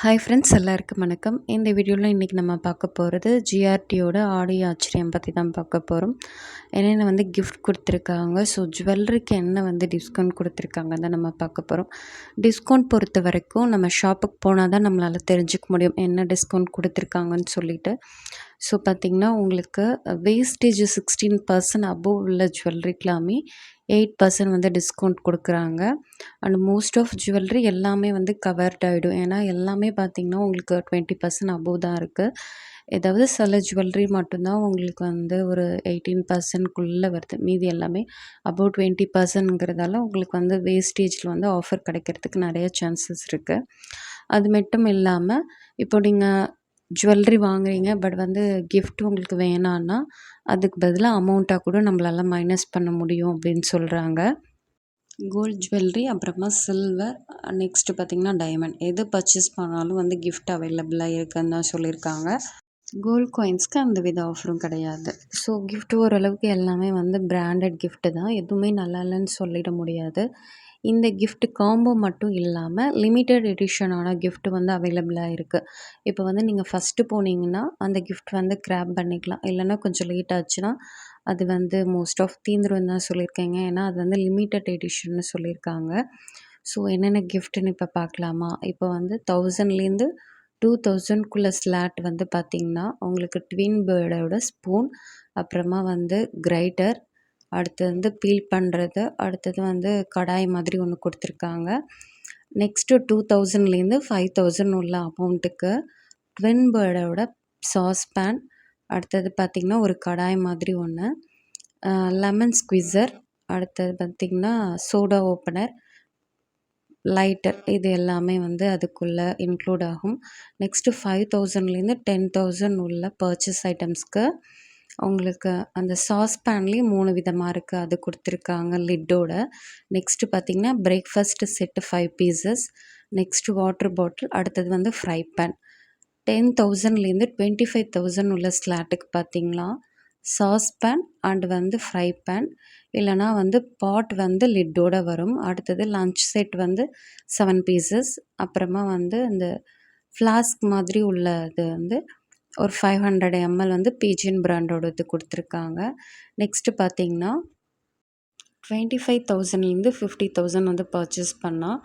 Hi friends, எல்லாருக்கும் வணக்கம். இந்த வீடியோவில் இன்றைக்கி நம்ம பார்க்க போகிறது ஜிஆர்டியோட ஆடி ஆச்சரியம் பற்றி தான் பார்க்க போகிறோம். என்னென்ன கிஃப்ட் கொடுத்துருக்காங்க, ஸோ ஜுவல்லரிக்கு என்ன டிஸ்கவுண்ட் கொடுத்துருக்காங்க தான் நம்ம பார்க்க போகிறோம். டிஸ்கவுண்ட் பொறுத்த வரைக்கும் நம்ம ஷாப்புக்கு போனால் தான் நம்மளால் தெரிஞ்சுக்க முடியும் என்ன டிஸ்கவுண்ட் கொடுத்துருக்காங்கன்னு சொல்லிட்டு. ஸோ பார்த்திங்கன்னா உங்களுக்கு வேஸ்டேஜ் 16% அபோவ் உள்ள ஜுவல்லரிக்கெலாமே 8% டிஸ்கவுண்ட் கொடுக்குறாங்க. அண்ட் மோஸ்ட் ஆஃப் ஜுவல்லரி எல்லாமே கவர்ட் ஆகிடும். ஏன்னா எல்லாமே பார்த்திங்கன்னா உங்களுக்கு 20% அபோவ் தான் இருக்குது. ஏதாவது சில ஜுவல்லரி மட்டும்தான் உங்களுக்கு ஒரு 18%க்குள்ளே வருது. மீதி எல்லாமே அபோவ் 20%ங்கிறதால உங்களுக்கு வேஸ்டேஜில் ஆஃபர் கிடைக்கிறதுக்கு நிறைய சான்சஸ் இருக்குது. அது மட்டும் இல்லாமல் இப்போ நீங்கள் ஜுவல்லரி வாங்குறீங்க, பட் கிஃப்ட் உங்களுக்கு வேணான்னா அதுக்கு பதிலாக அமௌண்ட்டாக கூட நம்மளால மைனஸ் பண்ண முடியும் அப்படின்னு சொல்கிறாங்க. கோல்ட் ஜுவல்லரி, அப்புறமா சில்வர், நெக்ஸ்ட்டு பார்த்திங்கன்னா டைமண்ட், எது பர்ச்சேஸ் பண்ணாலும் கிஃப்ட் அவைலபிளாக இருக்குன்னு தான் சொல்லியிருக்காங்க. கோல்ட் காயின்ஸ்க்கு அந்த வித ஆஃபரும் கிடையாது. ஸோ கிஃப்ட் ஓரளவுக்கு எல்லாமே பிராண்டட் கிஃப்ட்டு தான், எதுவுமே நல்லா இல்லைன்னு சொல்லிட முடியாது. இந்த கிஃப்ட் காம்போ மட்டும் இல்லாமல் லிமிட்டட் எடிஷனான கிஃப்ட் அவைலபிளாக இருக்குது. இப்போ நீங்கள் ஃபஸ்ட்டு போனீங்கன்னா அந்த கிஃப்ட் கிராப் பண்ணிக்கலாம். இல்லைன்னா கொஞ்சம் லேட் ஆச்சுன்னா அது மோஸ்ட் ஆஃப் தீந்துரும் தான் சொல்லியிருக்கேங்க. ஏன்னா அது லிமிட்டட் எடிஷன்னு சொல்லியிருக்காங்க. ஸோ என்னென்ன கிஃப்ட்டுன்னு இப்போ பார்க்கலாமா? இப்போ 1000லேருந்து 2000க்குள்ளே ஸ்லாட் பார்த்திங்கன்னா உங்களுக்கு ட்வின் பேர்டோட ஸ்பூன், அப்புறமா கிரைட்டர், அடுத்தது பீல் பண்ணுறது, அடுத்தது கடாய் மாதிரி ஒன்று கொடுத்துருக்காங்க. நெக்ஸ்ட்டு 2000லேருந்து 5000 உள்ள அமௌண்ட்டுக்கு ட்வின் பேர்டோட சாஸ்பேன், அடுத்தது பார்த்திங்கன்னா ஒரு கடாய் மாதிரி ஒன்று, லெமன் ஸ்குவிஸர், அடுத்தது பார்த்திங்கன்னா சோடா ஓப்பனர், லைட்டர், இது எல்லாமே அதுக்குள்ளே இன்க்ளூட் ஆகும். நெக்ஸ்ட்டு 5000லேருந்து 10,000 உள்ள பர்ச்சேஸ் ஐட்டம்ஸ்க்கு உங்களுக்கு அந்த சாஸ்பேன்லேயே 3 விதமாக இருக்குது, அது கொடுத்துருக்காங்க லிட்டோட. நெக்ஸ்ட்டு பார்த்திங்கன்னா breakfast set 5 pieces, next water bottle, அடுத்தது ஃப்ரை பேன். 10,000லேருந்து 25,000 உள்ள ஸ்லாட்டுக்கு பார்த்திங்களா சாஸ்பேன் அண்ட் ஃப்ரை பேன், இல்லைனா பாட் லிட்டோட வரும். அடுத்தது லன்ச் செட் 7 பீசஸ், அப்புறமா இந்த ஃப்ளாஸ்க் மாதிரி உள்ளது ஒரு 500 ml பீஜியன் பிராண்டோடது கொடுத்துருக்காங்க. நெக்ஸ்ட்டு பார்த்திங்கன்னா 25,000லேருந்து 50,000 பர்ச்சேஸ் பண்ணால்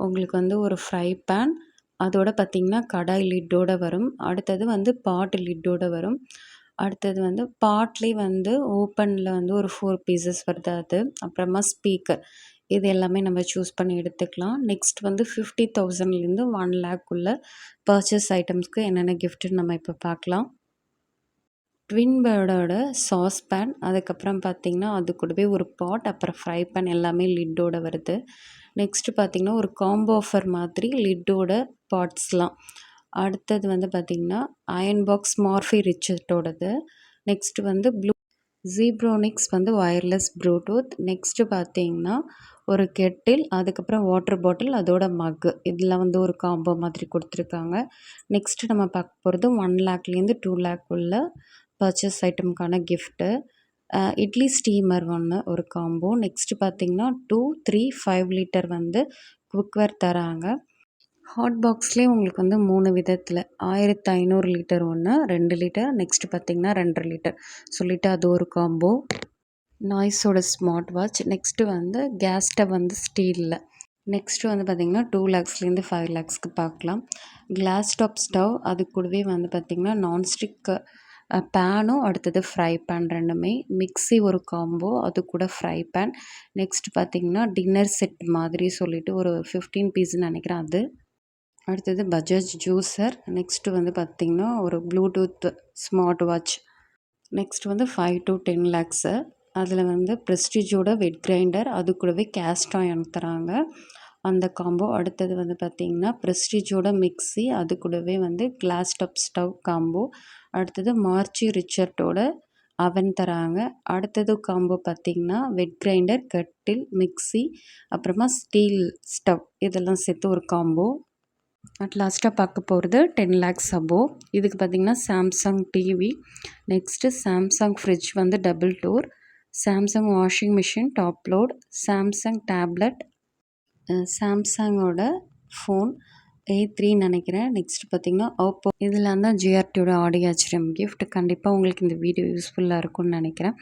உங்களுக்கு ஒரு ஃப்ரை பேன், அதோட பார்த்திங்கன்னா கடாய் லிட்டோட வரும். அடுத்தது பாட் லிட்டோட வரும். அடுத்தது பாட்லேயே ஓப்பனில் ஒரு 4 பீசஸ் வருது அது. அப்புறமா ஸ்பீக்கர், இது எல்லாமே நம்ம சூஸ் பண்ணி எடுத்துக்கலாம். நெக்ஸ்ட் 50,000லேருந்து 1 lakh பர்ச்சேஸ் ஐட்டம்ஸ்க்கு என்னென்ன கிஃப்ட்டுன்னு நம்ம இப்போ பார்க்கலாம். ட்வின் பேர்டோட சாஸ்பேன், அதுக்கப்புறம் பார்த்திங்கன்னா அது கூடவே ஒரு பாட், அப்புறம் ஃப்ரை பேன் எல்லாமே லிட்டோட வருது. நெக்ஸ்ட்டு பார்த்திங்கன்னா ஒரு காம்போ ஆஃபர் மாதிரி லிட்டோட பாட்ஸ்லாம். அடுத்தது பார்த்திங்கன்னா அயன் பாக்ஸ் மார்ஃபி ரிச்சர்ட்டோடது. Next blue Zebronics wireless Bluetooth. Next பார்த்திங்கன்னா ஒரு கெட்டில், அதுக்கப்புறம் வாட்டர் பாட்டில், அதோட மக்கு, இதில் ஒரு காம்போ மாதிரி கொடுத்துருக்காங்க. நெக்ஸ்ட்டு நம்ம பார்க்க போகிறது 1 lakh-லேருந்து 2 lakh உள்ள பர்ச்சேஸ் ஐட்டமுக்கான கிஃப்ட்டு. இட்லி ஸ்டீமர் ஒன்று ஒரு காம்போ. நெக்ஸ்ட்டு பார்த்திங்கன்னா 2, 3, 5 லிட்டர் குக்வேர் தராங்க. ஹாட் பாக்ஸ்லேயே உங்களுக்கு 3 விதத்தில் 1500 லிட்டர் ஒன்று, 2 லிட்டர், நெக்ஸ்ட்டு பார்த்திங்கன்னா 2.5 லிட்டர் சொல்லிவிட்டு அது ஒரு காம்போ. நாய்ஸோட smart watch. Next gas stove ஸ்டீலில். நெக்ஸ்ட்டு பார்த்திங்கன்னா 2 lakhs-லேருந்து 5 lakhs பார்க்கலாம். கிளாஸ் டாப் ஸ்டவ், அது கூடவே பார்த்திங்கன்னா நான்ஸ்டிக் பேனும், அடுத்தது ஃப்ரை பேன் ரெண்டுமே. மிக்ஸி ஒரு காம்போ, அது கூட ஃப்ரை பேன். நெக்ஸ்ட் பார்த்திங்கன்னா டின்னர் செட் மாதிரி சொல்லிவிட்டு ஒரு 15 பீஸ்ன்னு நினைக்கிறேன் அது. அடுத்தது பஜாஜ் ஜூஸர். நெக்ஸ்ட்டு பார்த்திங்கன்னா ஒரு Bluetooth smart watch. Next 5 to 10 lakhs. அதில் ப்ரெஸ்டீஜோட வெட் கிரைண்டர், அது கூடவே கேஸ்ட் அயர்ன் தராங்க அந்த காம்போ. அடுத்தது பார்த்திங்கன்னா ப்ரெஸ்டீஜோட மிக்ஸி, அது கூடவே கிளாஸ் டாப் ஸ்டவ் காம்போ. அடுத்தது மார்ச்சி ரிச்சர்ட்டோட அவன் தராங்க. அடுத்தது காம்போ பார்த்திங்கன்னா வெட் கிரைண்டர், கட்டில், மிக்ஸி, அப்புறமா ஸ்டீல் ஸ்டவ், இதெல்லாம் சேர்த்து ஒரு காம்போ. அட் லாஸ்ட்டாக பார்க்க போகிறது 10 lakhs அபோவ். இதுக்கு பார்த்திங்கன்னா Samsung TV, next Samsung fridge double door, Samsung washing machine top load, Samsung tablet, சாம்சங்கோட ஃபோன், A3 நினைக்கிறேன். நெக்ஸ்ட் பார்த்தீங்கன்னா, ஓப்போ. இதெல்லாம் தான் ஜிஆர்டியோட ஆடி ஆச்சரியம் கிஃப்ட். கண்டிப்பாக உங்களுக்கு இந்த வீடியோ யூஸ்ஃபுல்லாக இருக்கும்னு நினைக்கிறேன்.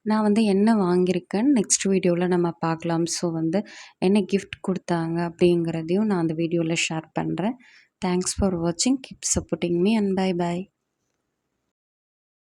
நான் வந்து என்ன வாங்கியிருக்கேன்னு நெக்ஸ்ட் வீடியோவில் நம்ம பார்க்கலாம். ஸோ வந்து என்ன கிஃப்ட் கொடுத்தாங்க அப்படிங்கிறதையும் நான் அந்த வீடியோவில் ஷேர் பண்ணுறேன். தேங்க்ஸ் ஃபார் வாட்சிங். Keep supporting me and bye bye.